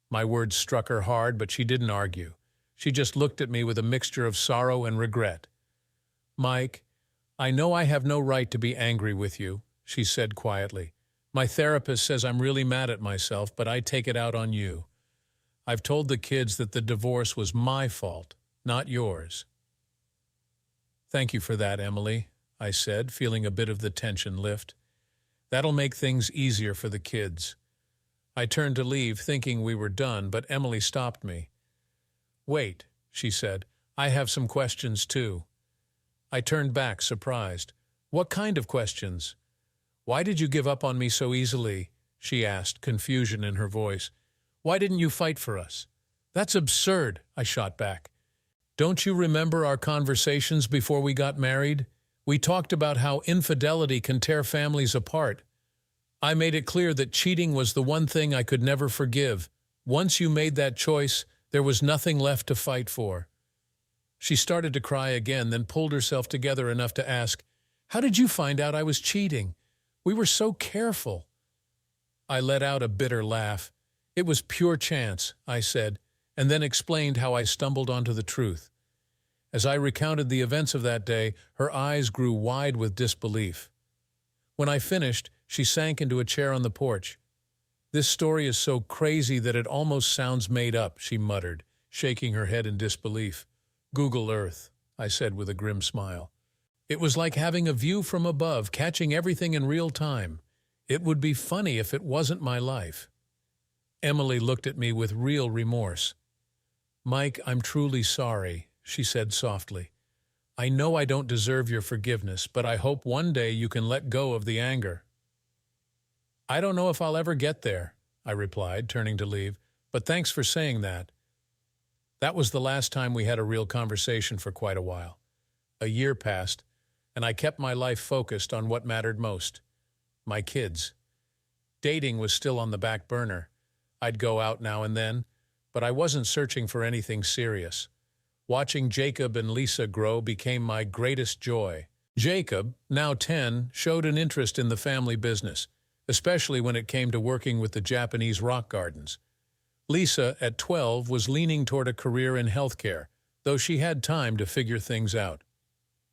My words struck her hard, but she didn't argue. She just looked at me with a mixture of sorrow and regret. "Mike, I know I have no right to be angry with you," she said quietly. "My therapist says I'm really mad at myself, but I take it out on you. I've told the kids that the divorce was my fault, not yours." "Thank you for that, Emily," I said, feeling a bit of the tension lift. "That'll make things easier for the kids." I turned to leave, thinking we were done, but Emily stopped me. "Wait," she said. "I have some questions, too." I turned back, surprised. "What kind of questions?" "Why did you give up on me so easily?" she asked, confusion in her voice. "Why didn't you fight for us?" "That's absurd," I shot back. "Don't you remember our conversations before we got married? We talked about how infidelity can tear families apart. I made it clear that cheating was the one thing I could never forgive. Once you made that choice, there was nothing left to fight for." She started to cry again, then pulled herself together enough to ask, "How did you find out I was cheating? We were so careful." I let out a bitter laugh. "It was pure chance," I said, and then explained how I stumbled onto the truth. As I recounted the events of that day, her eyes grew wide with disbelief. When I finished, she sank into a chair on the porch. "This story is so crazy that it almost sounds made up," she muttered, shaking her head in disbelief. "Google Earth," I said with a grim smile. "It was like having a view from above, catching everything in real time. It would be funny if it wasn't my life." Emily looked at me with real remorse. "Mike, I'm truly sorry," she said softly. "I know I don't deserve your forgiveness, but I hope one day you can let go of the anger." "I don't know if I'll ever get there," I replied, turning to leave, "but thanks for saying that." That was the last time we had a real conversation for quite a while. A year passed, and I kept my life focused on what mattered most: my kids. Dating was still on the back burner. I'd go out now and then, but I wasn't searching for anything serious. Watching Jacob and Lisa grow became my greatest joy. Jacob, now 10, showed an interest in the family business, especially when it came to working with the Japanese rock gardens. Lisa, at 12, was leaning toward a career in healthcare, though she had time to figure things out.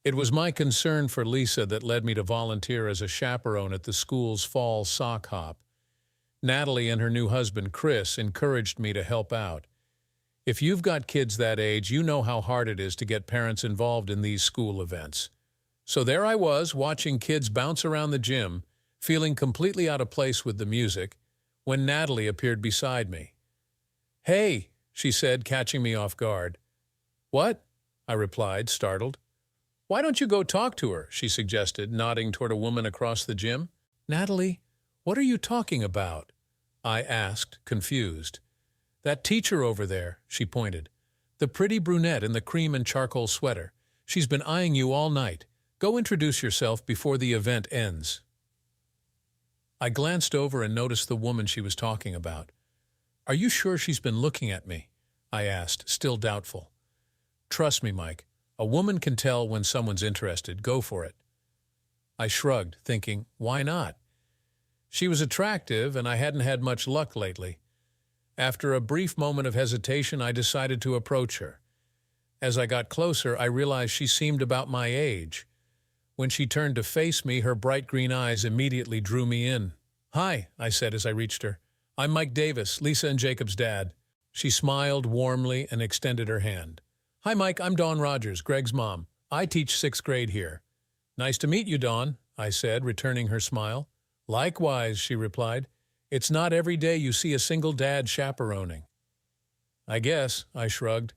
It was my concern for Lisa that led me to volunteer as a chaperone at the school's fall sock hop. Natalie and her new husband, Chris, encouraged me to help out. If you've got kids that age, you know how hard it is to get parents involved in these school events. So there I was, watching kids bounce around the gym, feeling completely out of place with the music, when Natalie appeared beside me. "Hey," she said, catching me off guard. "What?" I replied, startled. "Why don't you go talk to her?" she suggested, nodding toward a woman across the gym. "Natalie, what are you talking about?" I asked, confused. "That teacher over there," she pointed. "The pretty brunette in the cream and charcoal sweater. She's been eyeing you all night. Go introduce yourself before the event ends." I glanced over and noticed the woman she was talking about. "Are you sure she's been looking at me?" I asked, still doubtful. "Trust me, Mike. A woman can tell when someone's interested. Go for it." I shrugged, thinking, why not? She was attractive, and I hadn't had much luck lately. After a brief moment of hesitation, I decided to approach her. As I got closer, I realized she seemed about my age. When she turned to face me, her bright green eyes immediately drew me in. "Hi," I said as I reached her. "I'm Mike Davis, Lisa and Jacob's dad." She smiled warmly and extended her hand. "Hi, Mike, I'm Dawn Rogers, Greg's mom. I teach 6th grade here." "Nice to meet you, Dawn," I said, returning her smile. "Likewise," she replied. "It's not every day you see a single dad chaperoning." "I guess," I shrugged.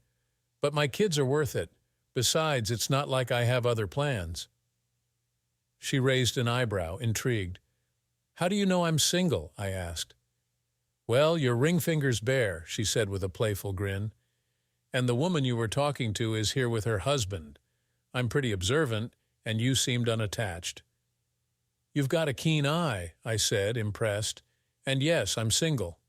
"But my kids are worth it. Besides, it's not like I have other plans." She raised an eyebrow, intrigued. "How do you know I'm single?" I asked. "Well, your ring finger's bare," she said with a playful grin. "And the woman you were talking to is here with her husband. I'm pretty observant, and you seemed unattached." "You've got a keen eye," I said, impressed. "And yes, I'm single."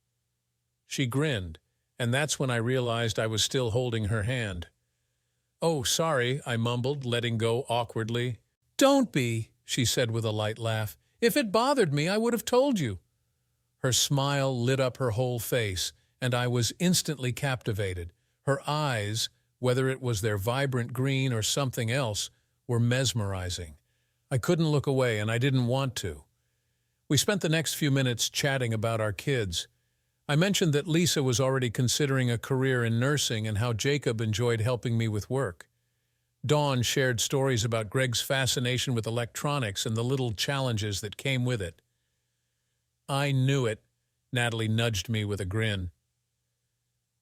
She grinned, and that's when I realized I was still holding her hand. "Oh, sorry," I mumbled, letting go awkwardly. "Don't be," she said with a light laugh. "If it bothered me, I would have told you." Her smile lit up her whole face, and I was instantly captivated. Her eyes, whether it was their vibrant green or something else, were mesmerizing. I couldn't look away, and I didn't want to. We spent the next few minutes chatting about our kids. I mentioned that Lisa was already considering a career in nursing and how Jacob enjoyed helping me with work. Dawn shared stories about Greg's fascination with electronics and the little challenges that came with it. "I knew it," Natalie nudged me with a grin.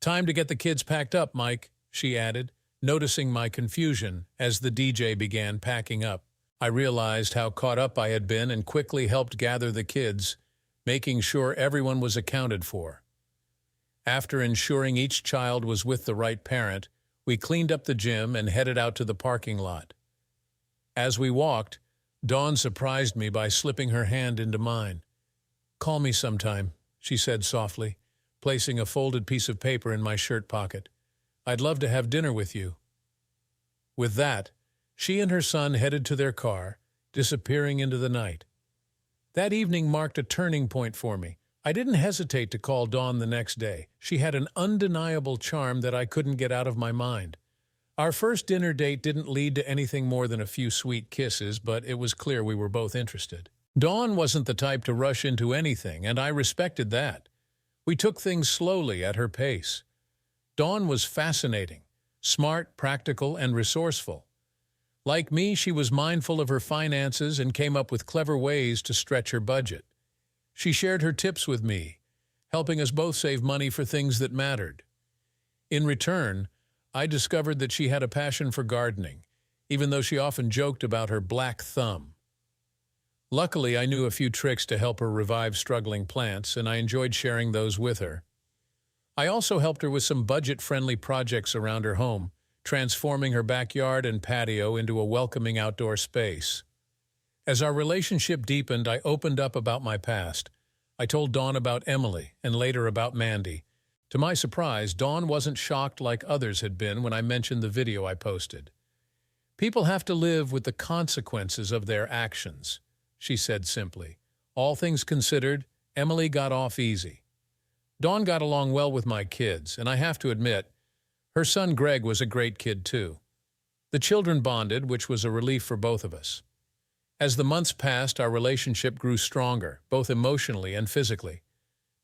"Time to get the kids packed up, Mike," she added, noticing my confusion as the DJ began packing up. I realized how caught up I had been and quickly helped gather the kids, making sure everyone was accounted for. After ensuring each child was with the right parent, we cleaned up the gym and headed out to the parking lot. As we walked, Dawn surprised me by slipping her hand into mine. "Call me sometime," she said softly, placing a folded piece of paper in my shirt pocket. "I'd love to have dinner with you." With that, she and her son headed to their car, disappearing into the night. That evening marked a turning point for me. I didn't hesitate to call Dawn the next day. She had an undeniable charm that I couldn't get out of my mind. Our first dinner date didn't lead to anything more than a few sweet kisses, but it was clear we were both interested. Dawn wasn't the type to rush into anything, and I respected that. We took things slowly at her pace. Dawn was fascinating, smart, practical, and resourceful. Like me, she was mindful of her finances and came up with clever ways to stretch her budget. She shared her tips with me, helping us both save money for things that mattered. In return, I discovered that she had a passion for gardening, even though she often joked about her black thumb. Luckily, I knew a few tricks to help her revive struggling plants, and I enjoyed sharing those with her. I also helped her with some budget-friendly projects around her home, transforming her backyard and patio into a welcoming outdoor space. As our relationship deepened, I opened up about my past. I told Dawn about Emily and later about Mandy. To my surprise, Dawn wasn't shocked like others had been when I mentioned the video I posted. "People have to live with the consequences of their actions," she said simply. "All things considered, Emily got off easy." Dawn got along well with my kids, and I have to admit, her son Greg was a great kid too. The children bonded, which was a relief for both of us. As the months passed, our relationship grew stronger, both emotionally and physically.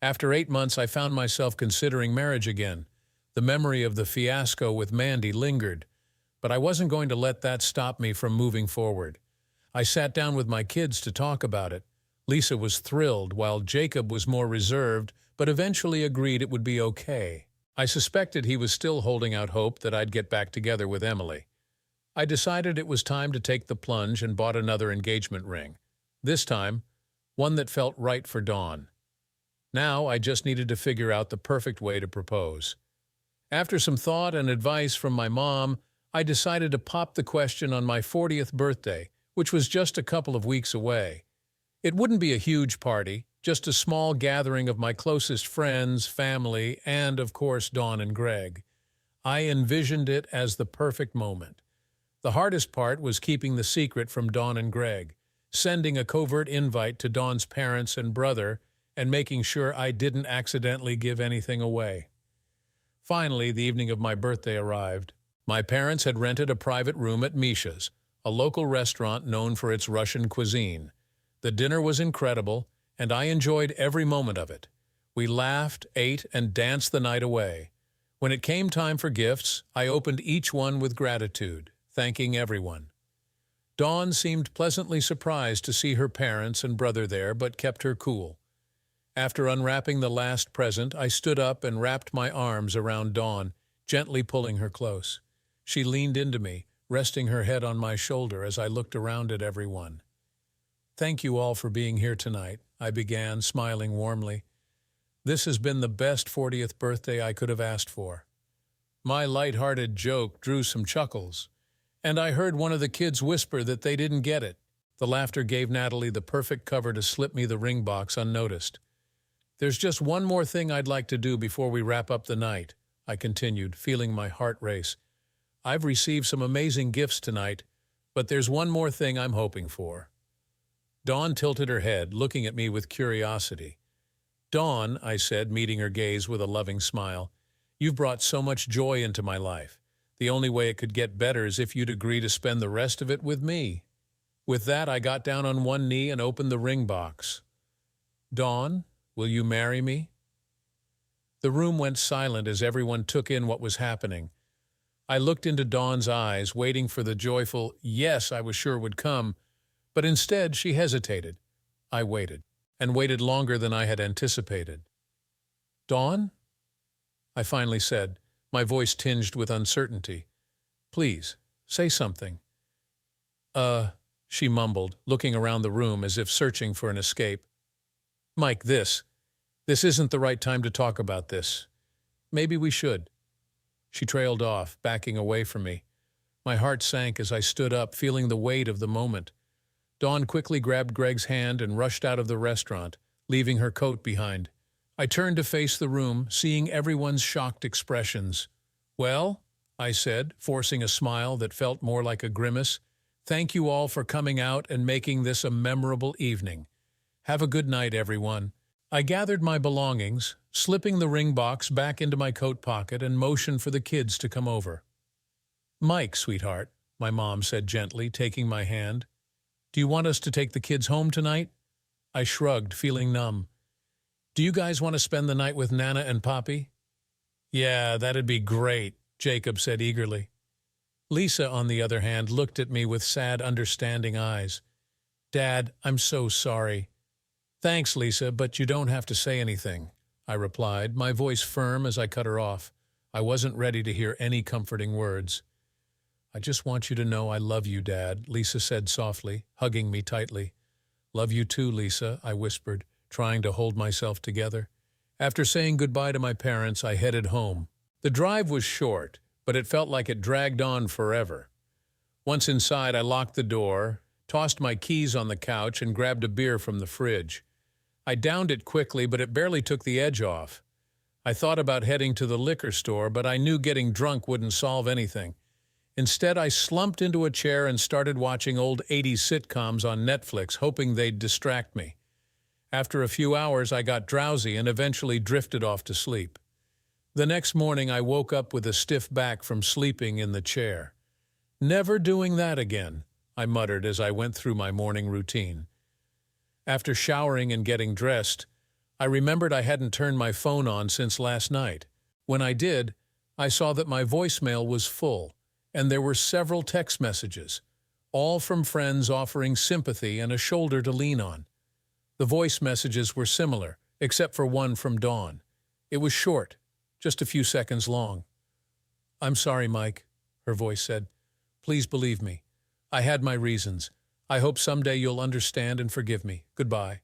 After 8 months, I found myself considering marriage again. The memory of the fiasco with Mandy lingered, but I wasn't going to let that stop me from moving forward. I sat down with my kids to talk about it. Lisa was thrilled, while Jacob was more reserved, but eventually agreed it would be okay. I suspected he was still holding out hope that I'd get back together with Emily. I decided it was time to take the plunge and bought another engagement ring. This time, one that felt right for Dawn. Now I just needed to figure out the perfect way to propose. After some thought and advice from my mom, I decided to pop the question on my 40th birthday, which was just a couple of weeks away. It wouldn't be a huge party, just a small gathering of my closest friends, family, and, of course, Dawn and Greg. I envisioned it as the perfect moment. The hardest part was keeping the secret from Dawn and Greg, sending a covert invite to Dawn's parents and brother, and making sure I didn't accidentally give anything away. Finally, the evening of my birthday arrived. My parents had rented a private room at Misha's, a local restaurant known for its Russian cuisine. The dinner was incredible, and I enjoyed every moment of it. We laughed, ate, and danced the night away. When it came time for gifts, I opened each one with gratitude, thanking everyone. Dawn seemed pleasantly surprised to see her parents and brother there, but kept her cool. After unwrapping the last present, I stood up and wrapped my arms around Dawn, gently pulling her close. She leaned into me, resting her head on my shoulder as I looked around at everyone. "Thank you all for being here tonight," I began, smiling warmly. "This has been the best 40th birthday I could have asked for." My light-hearted joke drew some chuckles, And I heard one of the kids whisper that they didn't get it. The laughter gave Natalie the perfect cover to slip me the ring box unnoticed. There's just one more thing I'd like to do before we wrap up the night, I continued, feeling my heart race. I've received some amazing gifts tonight, but there's one more thing I'm hoping for. Dawn tilted her head, looking at me with curiosity. Dawn, I said, meeting her gaze with a loving smile, you've brought so much joy into my life. The only way it could get better is if you'd agree to spend the rest of it with me. With that, I got down on one knee and opened the ring box. Dawn, will you marry me? The room went silent as everyone took in what was happening. I looked into Dawn's eyes, waiting for the joyful yes I was sure would come, but instead she hesitated. I waited, and waited longer than I had anticipated. Dawn? I finally said, my voice tinged with uncertainty. Please, say something. She mumbled, looking around the room as if searching for an escape. Mike, this isn't the right time to talk about this. Maybe we should. She trailed off, backing away from me. My heart sank as I stood up, feeling the weight of the moment. Dawn quickly grabbed Greg's hand and rushed out of the restaurant, leaving her coat behind. I turned to face the room, seeing everyone's shocked expressions. Well, I said, forcing a smile that felt more like a grimace, thank you all for coming out and making this a memorable evening. Have a good night, everyone. I gathered my belongings, slipping the ring box back into my coat pocket and motioned for the kids to come over. Mike, sweetheart, my mom said gently, taking my hand. Do you want us to take the kids home tonight? I shrugged, feeling numb. Do you guys want to spend the night with Nana and Poppy? Yeah, that'd be great, Jacob said eagerly. Lisa, on the other hand, looked at me with sad, understanding eyes. Dad, I'm so sorry. Thanks, Lisa, but you don't have to say anything, I replied, my voice firm as I cut her off. I wasn't ready to hear any comforting words. I just want you to know I love you, Dad, Lisa said softly, hugging me tightly. Love you too, Lisa, I whispered, trying to hold myself together. After saying goodbye to my parents, I headed home. The drive was short, but it felt like it dragged on forever. Once inside, I locked the door, tossed my keys on the couch, and grabbed a beer from the fridge. I downed it quickly, but it barely took the edge off. I thought about heading to the liquor store, but I knew getting drunk wouldn't solve anything. Instead, I slumped into a chair and started watching old 80s sitcoms on Netflix, hoping they'd distract me. After a few hours, I got drowsy and eventually drifted off to sleep. The next morning, I woke up with a stiff back from sleeping in the chair. Never doing that again, I muttered as I went through my morning routine. After showering and getting dressed, I remembered I hadn't turned my phone on since last night. When I did, I saw that my voicemail was full, and there were several text messages, all from friends offering sympathy and a shoulder to lean on. The voice messages were similar, except for one from Dawn. It was short, just a few seconds long. I'm sorry, Mike, her voice said. Please believe me. I had my reasons. I hope someday you'll understand and forgive me. Goodbye.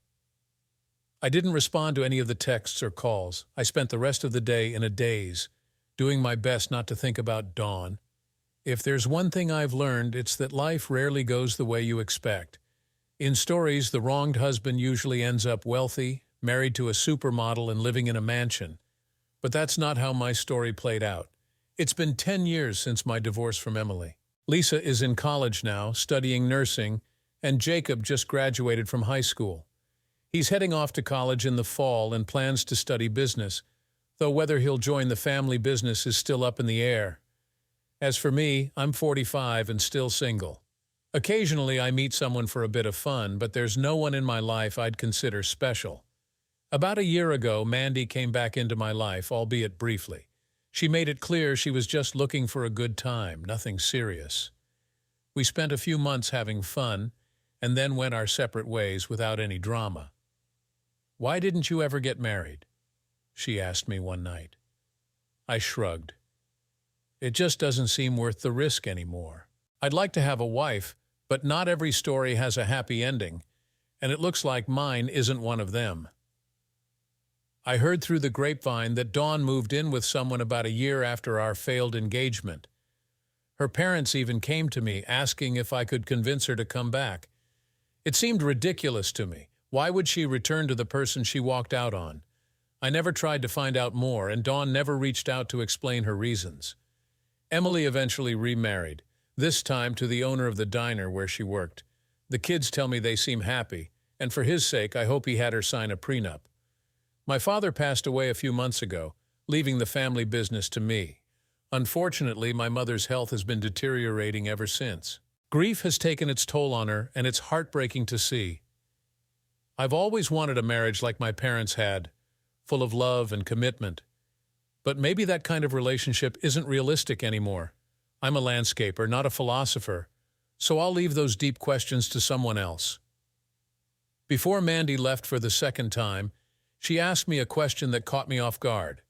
I didn't respond to any of the texts or calls. I spent the rest of the day in a daze, doing my best not to think about Dawn. If there's one thing I've learned, it's that life rarely goes the way you expect. In stories, the wronged husband usually ends up wealthy, married to a supermodel, and living in a mansion. But that's not how my story played out. It's been 10 years since my divorce from Emily. Lisa is in college now, studying nursing, and Jacob just graduated from high school. He's heading off to college in the fall and plans to study business, though whether he'll join the family business is still up in the air. As for me, I'm 45 and still single. Occasionally I meet someone for a bit of fun, but there's no one in my life I'd consider special. About a year ago, Mandy came back into my life, albeit briefly. She made it clear she was just looking for a good time, nothing serious. We spent a few months having fun, and then went our separate ways without any drama. Why didn't you ever get married? She asked me one night. I shrugged. It just doesn't seem worth the risk anymore. I'd like to have a wife, but not every story has a happy ending, and it looks like mine isn't one of them. I heard through the grapevine that Dawn moved in with someone about a year after our failed engagement. Her parents even came to me, asking if I could convince her to come back. It seemed ridiculous to me. Why would she return to the person she walked out on? I never tried to find out more, and Dawn never reached out to explain her reasons. Emily eventually remarried, this time to the owner of the diner where she worked. The kids tell me they seem happy, and for his sake I hope he had her sign a prenup. My father passed away a few months ago, leaving the family business to me. Unfortunately, my mother's health has been deteriorating ever since. Grief has taken its toll on her, and it's heartbreaking to see. I've always wanted a marriage like my parents had, full of love and commitment. But maybe that kind of relationship isn't realistic anymore. I'm a landscaper, not a philosopher, so I'll leave those deep questions to someone else. Before Mandy left for the second time, she asked me a question that caught me off guard.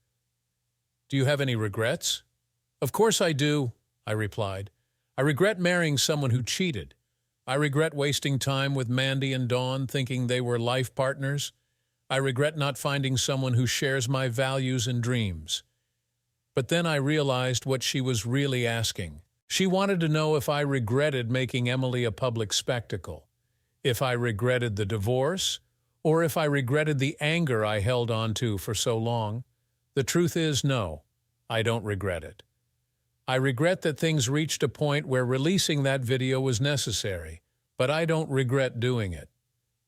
"Do you have any regrets?" "Of course I do," I replied. "I regret marrying someone who cheated. I regret wasting time with Mandy and Dawn thinking they were life partners. I regret not finding someone who shares my values and dreams." But then I realized what she was really asking. She wanted to know if I regretted making Emily a public spectacle, if I regretted the divorce, or if I regretted the anger I held on to for so long. The truth is, no, I don't regret it. I regret that things reached a point where releasing that video was necessary, but I don't regret doing it.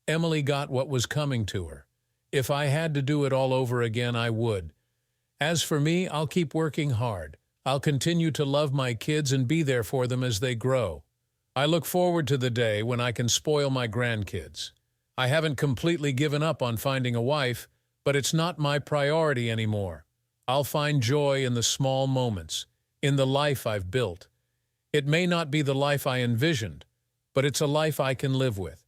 Emily got what was coming to her. If I had to do it all over again, I would. As for me, I'll keep working hard. I'll continue to love my kids and be there for them as they grow. I look forward to the day when I can spoil my grandkids. I haven't completely given up on finding a wife, but it's not my priority anymore. I'll find joy in the small moments, in the life I've built. It may not be the life I envisioned, but it's a life I can live with.